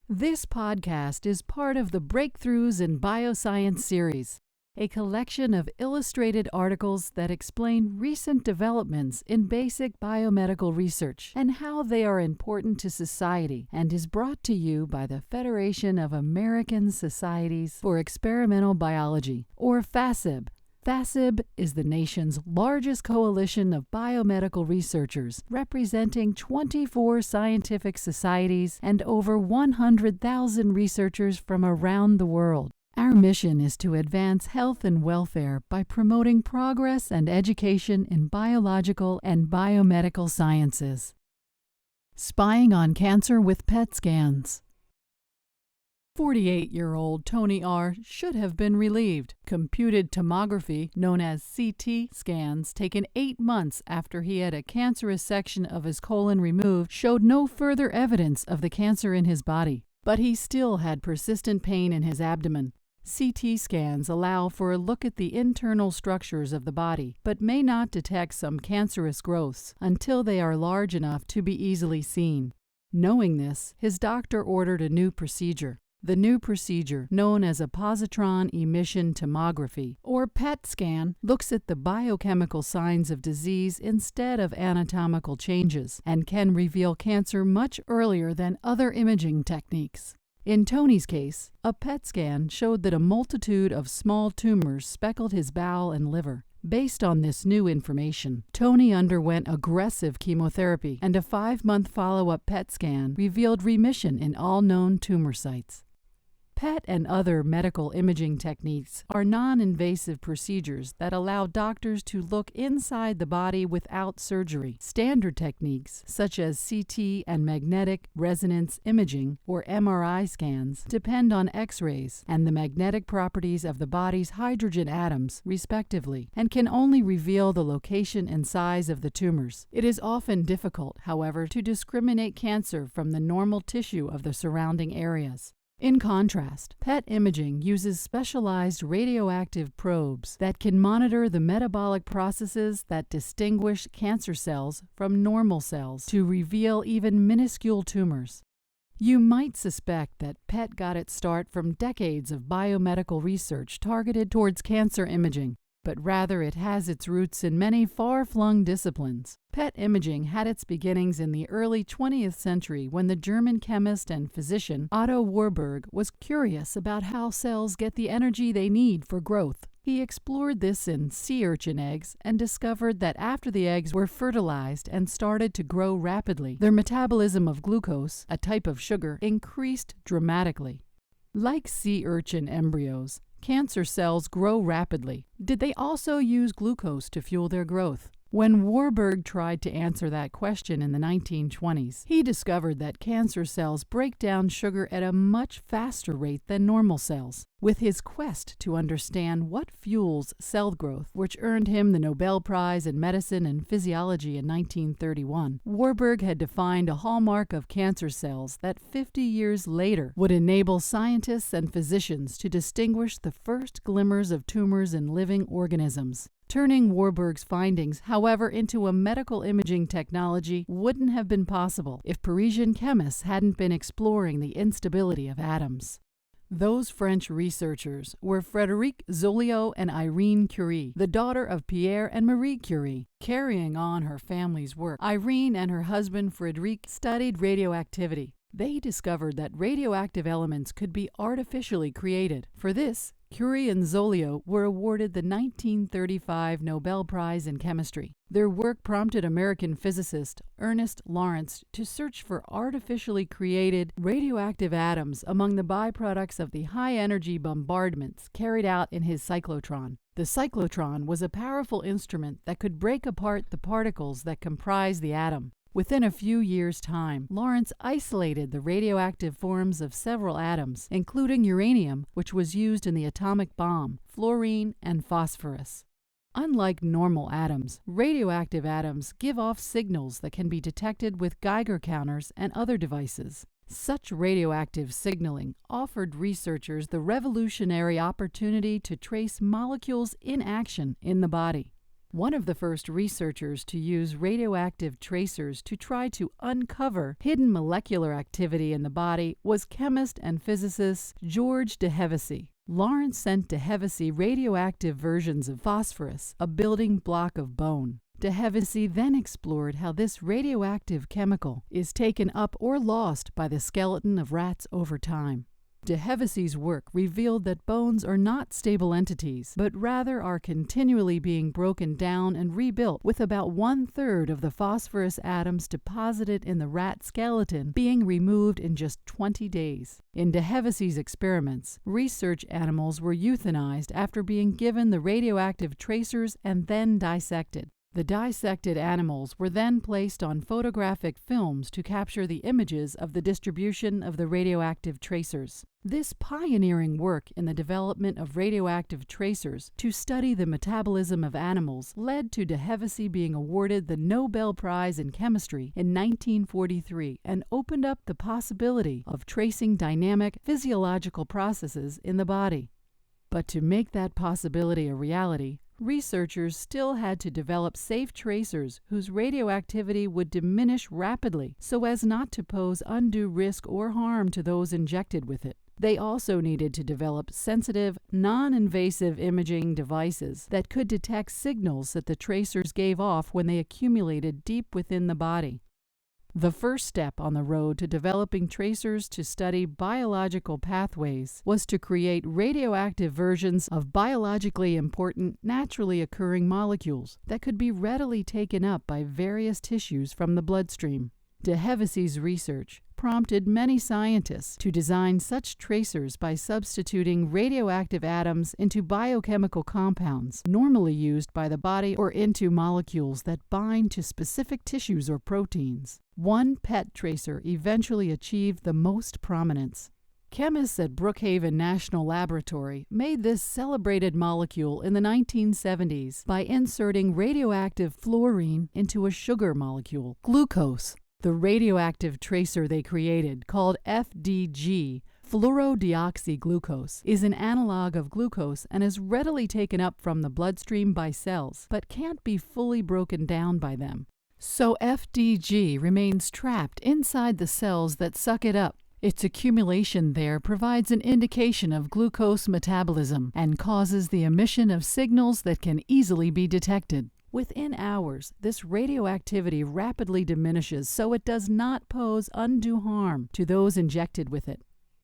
This podcast is part of the Breakthroughs in Bioscience series, a collection of illustrated articles that explain recent developments in basic biomedical research and how they are important to society, and is brought to you by the Federation of American Societies for Experimental Biology, or FASEB. FASEB is the nation's largest coalition of biomedical researchers, representing 24 scientific societies and over 100,000 researchers from around the world. Our mission is to advance health and welfare by promoting progress and education in biological and biomedical sciences. Spying on cancer with PET scans. 48-year-old Tony R. should have been relieved. Computed tomography, known as CT scans, taken 8 months after he had a cancerous section of his colon removed, showed no further evidence of the cancer in his body. But he still had persistent pain in his abdomen. CT scans allow for a look at the internal structures of the body, but may not detect some cancerous growths until they are large enough to be easily seen. Knowing this, his doctor ordered a new procedure. The new procedure, known as a positron emission tomography, or PET scan, looks at the biochemical signs of disease instead of anatomical changes, and can reveal cancer much earlier than other imaging techniques. In Tony's case, a PET scan showed that a multitude of small tumors speckled his bowel and liver. Based on this new information, Tony underwent aggressive chemotherapy, and a 5-month follow-up PET scan revealed remission in all known tumor sites. PET and other medical imaging techniques are non-invasive procedures that allow doctors to look inside the body without surgery. Standard techniques, such as CT and magnetic resonance imaging, or MRI scans, depend on X-rays and the magnetic properties of the body's hydrogen atoms, respectively, and can only reveal the location and size of the tumors. It is often difficult, however, to discriminate cancer from the normal tissue of the surrounding areas. In contrast, PET imaging uses specialized radioactive probes that can monitor the metabolic processes that distinguish cancer cells from normal cells to reveal even minuscule tumors. You might suspect that PET got its start from decades of biomedical research targeted towards cancer imaging, but rather it has its roots in many far-flung disciplines. PET imaging had its beginnings in the early 20th century when the German chemist and physician Otto Warburg was curious about how cells get the energy they need for growth. He explored this in sea urchin eggs and discovered that after the eggs were fertilized and started to grow rapidly, their metabolism of glucose, a type of sugar, increased dramatically. Like sea urchin embryos, cancer cells grow rapidly. Did they also use glucose to fuel their growth? When Warburg tried to answer that question in the 1920s, he discovered that cancer cells break down sugar at a much faster rate than normal cells. With his quest to understand what fuels cell growth, which earned him the Nobel Prize in Medicine and Physiology in 1931, Warburg had defined a hallmark of cancer cells that 50 years later would enable scientists and physicians to distinguish the first glimmers of tumors in living organisms. Turning Warburg's findings, however, into a medical imaging technology wouldn't have been possible if Parisian chemists hadn't been exploring the instability of atoms. Those French researchers were Frédéric Joliot and Irene Curie, the daughter of Pierre and Marie Curie. Carrying on her family's work, Irene and her husband Frédéric studied radioactivity. They discovered that radioactive elements could be artificially created. For this, Curie and Joliot were awarded the 1935 Nobel Prize in Chemistry. Their work prompted American physicist Ernest Lawrence to search for artificially created radioactive atoms among the byproducts of the high-energy bombardments carried out in his cyclotron. The cyclotron was a powerful instrument that could break apart the particles that comprise the atom. Within a few years' time, Lawrence isolated the radioactive forms of several atoms, including uranium, which was used in the atomic bomb, fluorine, and phosphorus. Unlike normal atoms, radioactive atoms give off signals that can be detected with Geiger counters and other devices. Such radioactive signaling offered researchers the revolutionary opportunity to trace molecules in action in the body. One of the first researchers to use radioactive tracers to try to uncover hidden molecular activity in the body was chemist and physicist George de Hevesy. Lawrence sent de Hevesy radioactive versions of phosphorus, a building block of bone. De Hevesy then explored how this radioactive chemical is taken up or lost by the skeleton of rats over time. De Hevesy's work revealed that bones are not stable entities, but rather are continually being broken down and rebuilt, with about 1/3 of the phosphorus atoms deposited in the rat skeleton being removed in just 20 days. In de Hevesy's experiments, research animals were euthanized after being given the radioactive tracers and then dissected. The dissected animals were then placed on photographic films to capture the images of the distribution of the radioactive tracers. This pioneering work in the development of radioactive tracers to study the metabolism of animals led to de Hevesy being awarded the Nobel Prize in Chemistry in 1943 and opened up the possibility of tracing dynamic physiological processes in the body. But to make that possibility a reality, researchers still had to develop safe tracers whose radioactivity would diminish rapidly so as not to pose undue risk or harm to those injected with it. They also needed to develop sensitive, non-invasive imaging devices that could detect signals that the tracers gave off when they accumulated deep within the body. The first step on the road to developing tracers to study biological pathways was to create radioactive versions of biologically important, naturally occurring molecules that could be readily taken up by various tissues from the bloodstream. De Hevesy's research prompted many scientists to design such tracers by substituting radioactive atoms into biochemical compounds normally used by the body or into molecules that bind to specific tissues or proteins. One PET tracer eventually achieved the most prominence. Chemists at Brookhaven National Laboratory made this celebrated molecule in the 1970s by inserting radioactive fluorine into a sugar molecule, glucose. The radioactive tracer they created, called FDG, fluorodeoxyglucose, is an analog of glucose and is readily taken up from the bloodstream by cells, but can't be fully broken down by them. So FDG remains trapped inside the cells that suck it up. Its accumulation there provides an indication of glucose metabolism and causes the emission of signals that can easily be detected. Within hours, this radioactivity rapidly diminishes so it does not pose undue harm to those injected with it.